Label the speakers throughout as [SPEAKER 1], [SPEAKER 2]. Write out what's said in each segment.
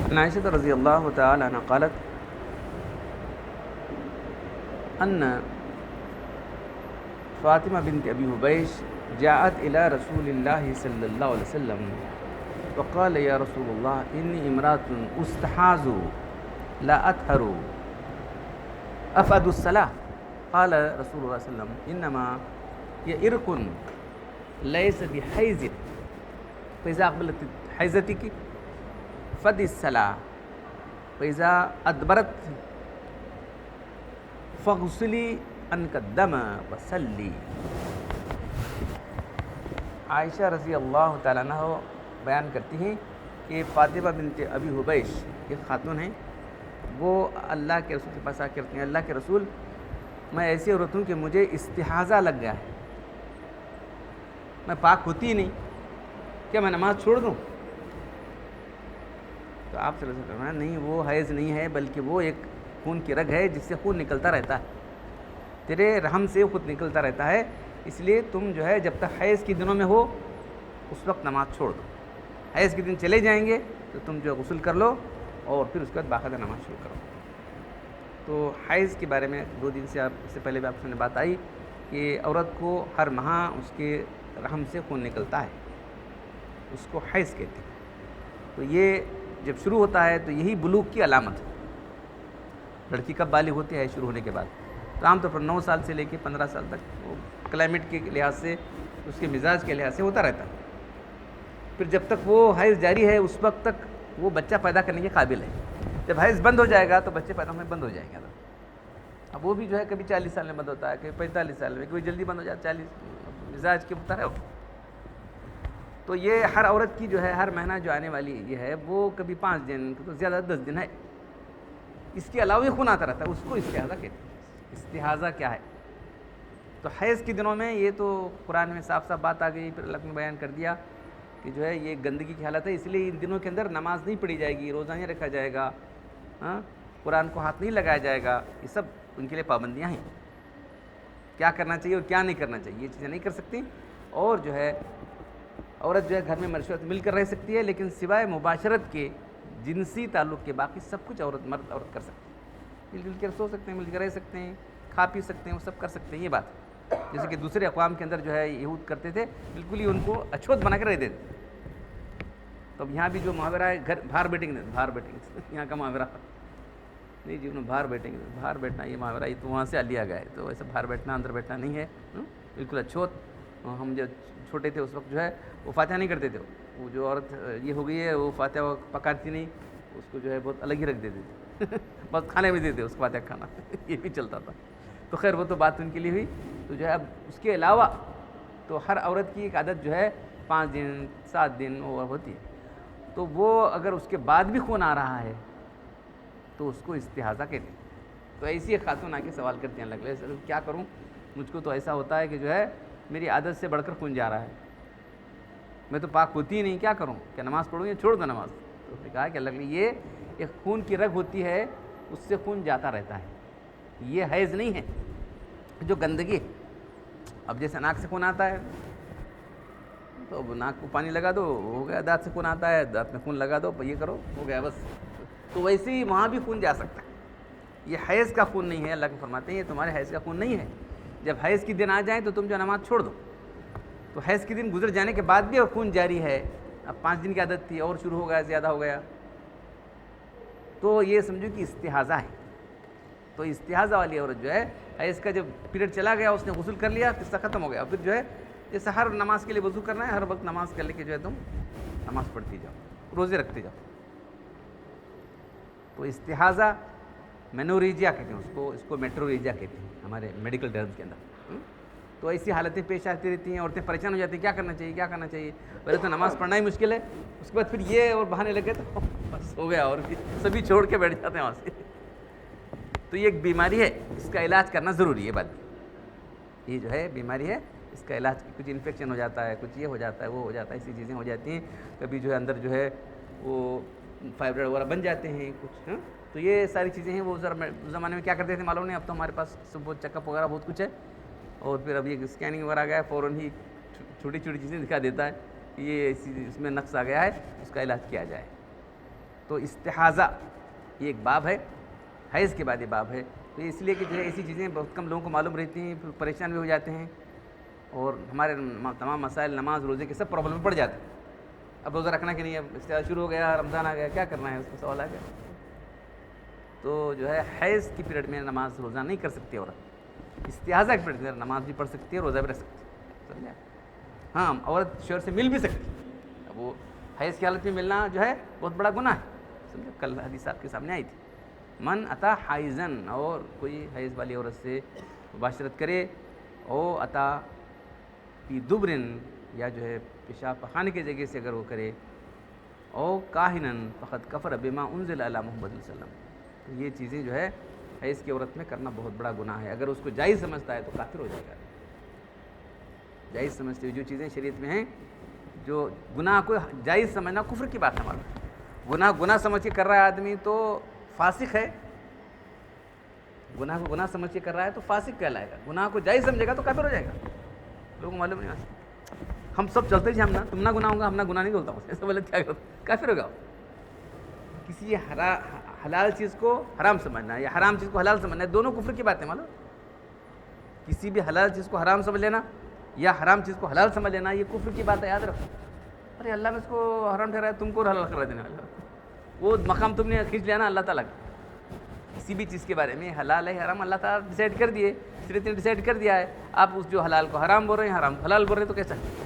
[SPEAKER 1] عن عائشة رضي الله تعالى عنها قالت أن فاطمة بنت أبي حبيش جاءت إلى رسول الله صلى الله عليه وسلم وقال يا رسول الله إني امرأة أستحاذ لا أطهر أفأد الصلاة؟ قال رسول الله صلى الله عليه وسلم إنما هي إرق ليس بحيز فإذا أقبلت حيزتك فدي الصلاة فإذا أدبرت فاغسلی عنک الدم وصلی۔ عائشہ رضی اللہ تعالیٰ عنہ بیان کرتی ہیں کہ فاطمہ بنت ابی حبیش ایک خاتون ہیں، وہ اللہ کے رسول کے پاس آ کے کہتی ہیں اللہ کے رسول میں ایسی عورت ہوں کہ مجھے استحاضہ لگ گیا ہے، میں پاک ہوتی ہی نہیں، کیا میں نماز چھوڑ دوں؟ تو آپ صلی اللہ علیہ وسلم فرمایا نہیں، وہ حیض نہیں ہے بلکہ وہ ایک خون کی رگ ہے جس سے خون نکلتا رہتا ہے، تیرے رحم سے خود نکلتا رہتا ہے، اس لیے تم جو ہے جب تک حیض کے دنوں میں ہو اس وقت نماز چھوڑ دو، حیض کے دن چلے جائیں گے تو تم جو غسل کر لو اور پھر اس کے بعد باقاعدہ نماز شروع کرو۔ تو حیض کے بارے میں 2 دن سے اس سے پہلے بھی آپ سے بات آئی کہ عورت کو ہر ماہ اس کے رحم سے خون نکلتا ہے، اس کو حیض کہتے ہیں۔ تو یہ جب شروع ہوتا ہے تو یہی بلوغ کی علامت ہے۔ لڑکی کب بالغ ہوتی ہے؟ شروع ہونے کے بعد۔ تو عام طور پر 9 سال سے لے کے 15 سال تک وہ کلائمیٹ کے لحاظ سے، اس کے مزاج کے لحاظ سے ہوتا رہتا ہے۔ پھر جب تک وہ حیض جاری ہے اس وقت تک وہ بچہ پیدا کرنے کے قابل ہے، جب حیض بند ہو جائے گا تو بچے پیدا ہونے بند ہو جائیں گے۔ اب وہ بھی جو ہے کبھی 40 سال میں بند ہوتا ہے، کبھی 45 سال میں، کبھی جلدی بند ہو جاتا ہے، 40 مزاج کے مطابق ہے۔ تو یہ ہر عورت کی جو ہے ہر مہینہ جو آنے والی یہ ہے وہ کبھی 5 دن تو زیادہ 10 دن ہے، اس کے علاوہ خون آتا رہتا ہے، اس کو استحاضہ کہتے ہیں۔ استحاضہ کیا ہے؟ تو حیض کے دنوں میں یہ تو قرآن میں صاف صاف بات آ گئی، پھر اللہ نے بیان کر دیا کہ جو ہے یہ گندگی کی حالت ہے، اس لیے ان دنوں کے اندر نماز نہیں پڑھی جائے گی، روزہ نہیں رکھا جائے گا، قرآن کو ہاتھ نہیں لگایا جائے گا، یہ سب ان کے لیے پابندیاں ہیں، کیا کرنا چاہیے اور کیا نہیں کرنا چاہیے، یہ چیزیں نہیں کر سکتی۔ اور جو ہے عورت جو ہے گھر میں مرد سے مل کر رہ سکتی ہے، لیکن سوائے مباشرت کے، جنسی تعلق کے، باقی سب کچھ مرد عورت کر سکتی ہے، مل جل کر سو سکتے ہیں، مل کر رہ سکتے ہیں، کھا پی سکتے ہیں، وہ سب کر سکتے ہیں۔ یہ بات جیسے کہ دوسرے اقوام کے اندر جو ہے یہود کرتے تھے، بالکل ہی ان کو اچھوت بنا کر رہ دیتے تھے۔ تو اب یہاں بھی جو محاورہ ہے گھر باہر بیٹھیں گے، باہر بیٹھیں گے، یہاں کا محاورہ نہیں جی، انہوں باہر بیٹھیں گے، باہر بیٹھنا یہ محاورہ یہ تو وہاں سے لیا گیا ہے، تو ویسے باہر بیٹھنا اندر بیٹھنا نہیں ہے، بالکل اچھوت۔ ہم جب چھوٹے تھے اس وقت جو ہے وہ فاتحہ نہیں کرتے تھے، وہ جو عورت یہ ہو گئی ہے وہ فاتحہ پکاتی نہیں، اس کو جو ہے بہت الگ ہی رکھ دیتے تھے، بس کھانے میں دیتے اس کو فاتحہ کھانا یہ بھی چلتا تھا۔ تو خیر وہ تو بات ان کے لیے ہوئی۔ تو جو ہے اب اس کے علاوہ تو ہر عورت کی ایک عادت جو ہے 5 دن 7 دن وہ ہوتی ہے، تو وہ اگر اس کے بعد بھی خون آ رہا ہے تو اس کو استحاضہ کہتے ہیں۔ تو ایسی ایک خاتون آ کے سوال کرتی ہیں اللہ کے کیا کروں، مجھ کو تو ایسا ہوتا ہے کہ جو ہے میری عادت سے بڑھ کر خون جا رہا ہے، میں تو پاک ہوتی ہی نہیں، کیا کروں، کیا نماز پڑھوں یا چھوڑ دو نماز؟ تو اس نے کہا کہ اللہ کے یہ ایک خون کی رگ ہوتی ہے، اس سے خون جاتا رہتا ہے، یہ حیض نہیں ہے، جو گندگی۔ اب جیسے ناک سے خون آتا ہے تو ناک کو پانی لگا دو، ہو گیا، دانت سے خون آتا ہے، دانت میں خون لگا دو، یہ کرو، ہو گیا بس۔ تو ویسے ہی وہاں بھی خون جا سکتا ہے، یہ حیض کا خون نہیں ہے۔ اللہ کو فرماتے ہیں یہ تمہارے حیض کا خون نہیں ہے، جب حیض کی دن آ جائیں تو تم جو نماز چھوڑ دو۔ تو حیض کے دن گزر جانے کے بعد بھی خون جاری ہے، اب 5 دن کی عادت تھی اور شروع ہو گیا، زیادہ ہو گیا، تو یہ سمجھو کہ استحاضہ ہے۔ تو استحاضہ والی عورت جو ہے حیض کا جب پیریڈ چلا گیا، اس نے غسل کر لیا، قصہ ختم ہو گیا، پھر جو ہے جیسے ہر نماز کے لیے وضو کرنا ہے، ہر وقت نماز کر لے کے جو ہے تم نماز پڑھتی جاؤ، روزے رکھتے جاؤ۔ تو استحاضہ مینوریجیا کہتے ہیں اس کو میٹروریجیا کہتے ہیں ہمارے میڈیکل ٹرمز کے اندر۔ تو ایسی حالتیں پیش آتی رہتی ہیں، عورتیں پریشان ہو جاتی ہیں، کیا کرنا چاہیے، کیا کرنا چاہیے، پہلے تو نماز پڑھنا ہی مشکل ہے، اس کے بعد پھر یہ اور بہانے لگے تو بس ہو گیا، اور سبھی چھوڑ کے بیٹھ جاتے ہیں وہاں سے۔ تو یہ ایک بیماری ہے، اس کا علاج کرنا ضروری ہے۔ بات یہ جو ہے بیماری ہے، اس کا علاج، کچھ انفیکشن ہو جاتا ہے، کچھ یہ ہو جاتا ہے، وہ ہو جاتا ہے، ایسی چیزیں ہو جاتی ہیں، کبھی جو ہے اندر جو ہے وہ فائبرائڈ وغیرہ بن جاتے ہیں کچھ، تو یہ ساری چیزیں ہیں۔ وہ ذرا زمانے میں کیا کرتے تھے معلوم نہیں، اب تو ہمارے پاس سب بہت چیک اپ وغیرہ بہت کچھ ہے، اور پھر اب یہ اسکیننگ وغیرہ آ گیا ہے، فوراً ہی چھوٹی چھوٹی چیزیں دکھا دیتا ہے، یہ اس میں نقص آ گیا ہے، اس کا علاج کیا جائے۔ تو استحاضہ یہ ایک باب ہے، حیض کے بعد یہ باب ہے. تو اس لیے کہ جو ہے ایسی چیزیں بہت کم لوگوں کو معلوم رہتی ہیں، پھر پریشان بھی ہو جاتے ہیں اور ہمارے تمام مسائل نماز روزے کے سب پرابلم میں پڑ جاتے ہیں. اب روزہ رکھنا کہ نہیں، اب استحاضہ شروع ہو گیا، رمضان آ گیا، کیا کرنا ہے، اس کا سوال آ گیا. تو جو ہے حیض کی پیریڈ میں نماز روزہ نہیں کر سکتی عورت، استحاضہ کی پیریڈ میں نماز بھی پڑھ سکتی ہے، روزہ بھی رکھ سکتی ہے. سمجھا؟ ہاں عورت شوہر سے مل بھی سکتی ہے. اب وہ حیض کی حالت میں ملنا جو ہے بہت بڑا گناہ ہے. سمجھا؟ کل حدیث آپ کے سامنے آئی تھی، من عطا حائزن، اور کوئی حیض والی عورت سے مباشرت کرے، او عطا پی دبرن، یا جو ہے پیشاب پخانے کی جگہ سے اگر وہ کرے، او کاہنن فقط کفر بما انزل علی محمد صلی اللہ علیہ وسلم. تو یہ چیزیں جو ہے حیض کی عورت میں کرنا بہت بڑا گناہ ہے. اگر اس کو جائز سمجھتا ہے تو کافر ہو جائے گا. جائز سمجھتے ہوئے جو چیزیں شریعت میں ہیں، جو گناہ کو جائز سمجھنا کفر کی بات ہے. معلوم گناہ سمجھ کے کر رہا ہے آدمی تو فاسق ہے، گناہ کو گناہ سمجھ کے کر رہا ہے تو فاسق کہلائے گا. گناہ کو جائز سمجھے گا تو کافر ہو جائے گا. لوگوں کو معلوم نہیں آتا. ہم سب چلتے جی، ہم نہ تم نہ گناہ ہوگا، ہم نہ گناہ نہیں بولتا ہوں، ایسا بولے کیا کرو، کافر ہوگا. کسی حلال چیز کو حرام سمجھنا ہے یا حرام چیز کو حلال سمجھنا ہے، دونوں کفر کی باتیں. معلوم، کسی بھی حلال چیز کو حرام سمجھ لینا یا حرام چیز کو حلال سمجھ لینا، یہ کفر کی بات ہے، یاد رکھو. ارے اللہ نے اس کو حرام ٹھہرایا، تم کو حلال کرا دینا، وہ مقام تم نے کھینچ لیا نا اللہ تعالیٰ کا. کسی بھی چیز کے بارے میں حلال ہے حرام اللہ تعالیٰ ڈیسائڈ کر دیے، شریعت نے ڈیسائڈ کر دیا ہے. آپ اس جو حلال کو حرام بول رہے ہیں، حرام کو حلال بول رہے ہیں، تو کیسا ہے؟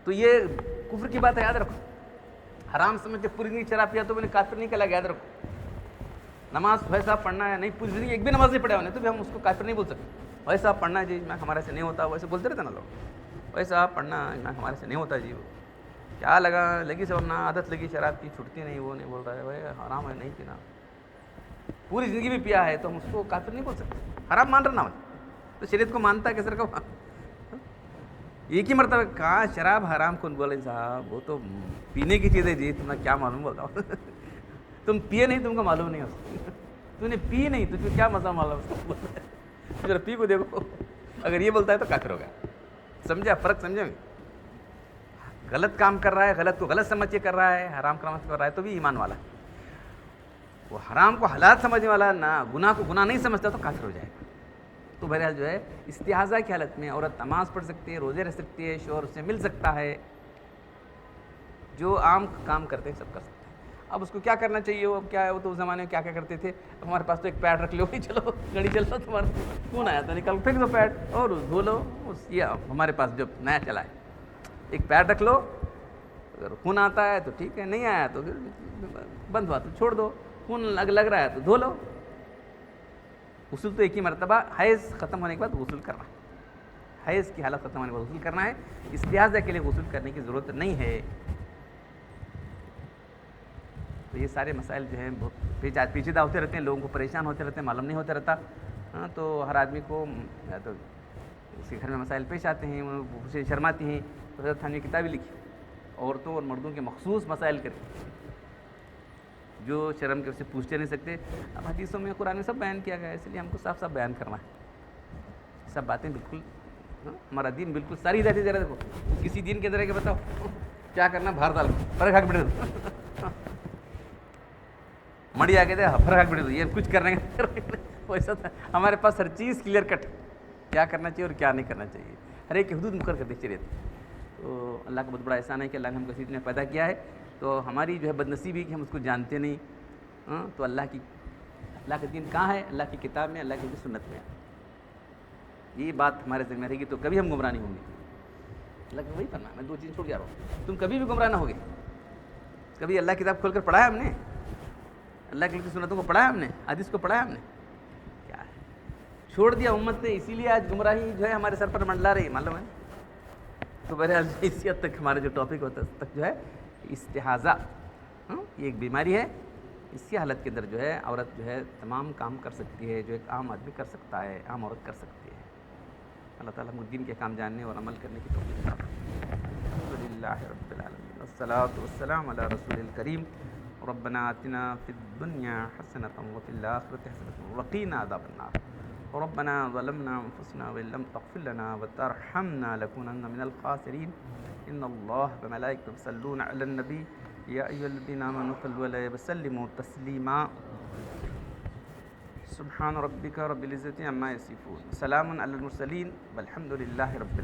[SPEAKER 1] تو یہ کفر کی بات ہے، یاد رکھو. حرام سمجھ کے پوری زندگی شراب پیا تو میں نے کافر نہیں کہا، یاد رکھو. نماز ویسا پڑھنا ہے، نہیں پوری زندگی ایک بھی نماز نہیں پڑھا ہونے تو بھی ہم اس کو کافر نہیں بول سکتے. ویسا پڑھنا جی میں ہمارے سے نہیں ہوتا، ویسے بولتے رہتے نا لوگ، ویسا پڑھنا ہمارے سے نہیں ہوتا جی. وہ کیا لگی سب اپنا عادت لگی شراب کی، چھٹتی نہیں، وہ نہیں بول رہا ہے وہ حرام ہے نہیں پینا، پوری زندگی بھی پیا ہے، تو ہم اس کو کافر نہیں بول سکتے. حرام مان رہا نا تو شریعت کو مانتا ہے کیسر کا. ایک ہی مرتبہ کہا شراب حرام کون بولے صاحب، وہ تو پینے کی چیز ہے جی، تمہیں کیا معلوم بولتا ہوں. تم پیے نہیں، تم کو معلوم نہیں ہو، تم نے پی نہیں، تجھے کیا مزہ معلوم. ذرا پی کو دیکھو، اگر یہ بولتا ہے تو کافر ہوگا. سمجھا فرق؟ سمجھے؟ غلط کام کر رہا ہے، غلط کو غلط سمجھ کے کر رہا ہے، حرام کام کر رہا ہے تو بھی ایمان والا. وہ حرام کو حلال سمجھنے والا نہ گناہ کو گناہ نہیں سمجھتا تو کافر ہو جائے گا. تو بہرحال جو ہے استحاضہ کی حالت میں عورت نماز پڑھ سکتی ہے، روزے رہ سکتی ہے، شوہر سے مل سکتا ہے، جو عام کام کرتے ہیں سب کر سکتے ہیں. اب اس کو کیا کرنا چاہیے؟ وہ کیا ہے، وہ تو اس زمانے میں کیا کرتے تھے. ہمارے پاس تو ایک پیڈ رکھ لو، چلو گاڑی چل رہا تمہارا کون آیا تھا، نکل پھینک دو پیڈ اور دھو لو. یہ ہمارے پاس جو نیا چلا ہے، ایک پیڈ رکھ لو، اگر خون آتا ہے تو ٹھیک ہے، نہیں آیا تو بند ہوا تو چھوڑ دو، خون لگ رہا ہے تو دھو لو. غسل تو ایک ہی مرتبہ حیض ختم ہونے کے بعد غسل کرنا ہے، حیض کی حالت ختم ہونے کے بعد غسل کرنا ہے. استحاضہ کے لیے غسل کرنے کی ضرورت نہیں ہے. تو یہ سارے مسائل جو ہیں بہت پیچیدہ ہوتے رہتے ہیں، لوگوں کو پریشان ہوتے رہتے ہیں، معلوم نہیں ہوتا رہتا. ہاں تو ہر آدمی کو یا تو اس کے گھر میں مسائل پیش آتے ہیں، اسے شرماتی ہیں. حضرت تھانوی نے کتابیں لکھی، عورتوں اور مردوں کے مخصوص مسائل کریں جو شرم کے اسے پوچھتے نہیں سکتے. اب حدیثوں میں قرآن میں سب بیان کیا گیا ہے، اس لیے ہم کو صاف صاف بیان کرنا ہے سب باتیں. بالکل ہمارا دین بالکل ساری ہدایتیں ذرا دیکھو، کسی دین کے ذریعے بتاؤ کیا کرنا، باہر ڈال فرق حق بڑھے دو مڑی آ کے دے فرق حق بڑھے دو، یہ کچھ کرنے کا ویسا تھا. ہمارے پاس ہر چیز کلیئر کٹ، کیا کرنا چاہیے اور کیا نہیں کرنا چاہیے، ہر ایک حدود مقرر کر دی شریعت. تو اللہ کا بہت بڑا احسان ہے کہ اللہ نے ہم کو اسی نے پیدا کیا ہے. تو ہماری جو ہے بد نصیبی کہ ہم اس کو جانتے نہیں. تو اللہ کا دین کہاں ہے؟ اللہ کی کتاب میں، اللہ کی سنت میں. یہ بات ہمارے ذہن میں رہے گی تو کبھی ہم گمراہ نہیں ہوں گے. اللہ کا وہی فرمایا، میں دو چیز چھوڑ جا رہا ہوں، تم کبھی بھی گمراہ نہ ہوگے. کبھی اللہ کی کتاب کھول کر پڑھا ہے ہم نے، اللہ کی سنتوں کو پڑھا ہے ہم نے، حدیث کو پڑھا ہے ہم نے، کیا ہے چھوڑ دیا امت نے. اسی لیے آج گمراہی جو ہے ہمارے سر پر منڈلا رہی، معلوم ہے. تو بہرحال اسی حد تک ہمارا جو ٹاپک ہوتا ہے اس تک جو ہے استحاضہ، یہ ایک بیماری ہے. اس کی حالت کے اندر جو ہے عورت جو ہے تمام کام کر سکتی ہے جو ایک عام آدمی کر سکتا ہے، عام عورت کر سکتی ہے. اللہ تعالیٰ ہم دین کے کام جاننے اور عمل کرنے کی توفیق عطا فرمائے. الحمدللہ رب العالمین، والصلاۃ والسلام علی رسول الکریم. ربنا آتنا فی الدنیا حسنۃ وفی الآخرۃ حسنۃ وقنا عذاب النار. ربنا ظلمنا انفسنا وان لم تغفر لنا وترحمنا لنكونن من الخاسرین. ان اللہ وملائکتہ یصلون علی النبی یا ایھا الذین آمنوا صلوا علیہ وسلموا تسلیما سبحان ربک رب العزة عما یصفون سلام علی المرسلین والحمد للہ رب العالمین.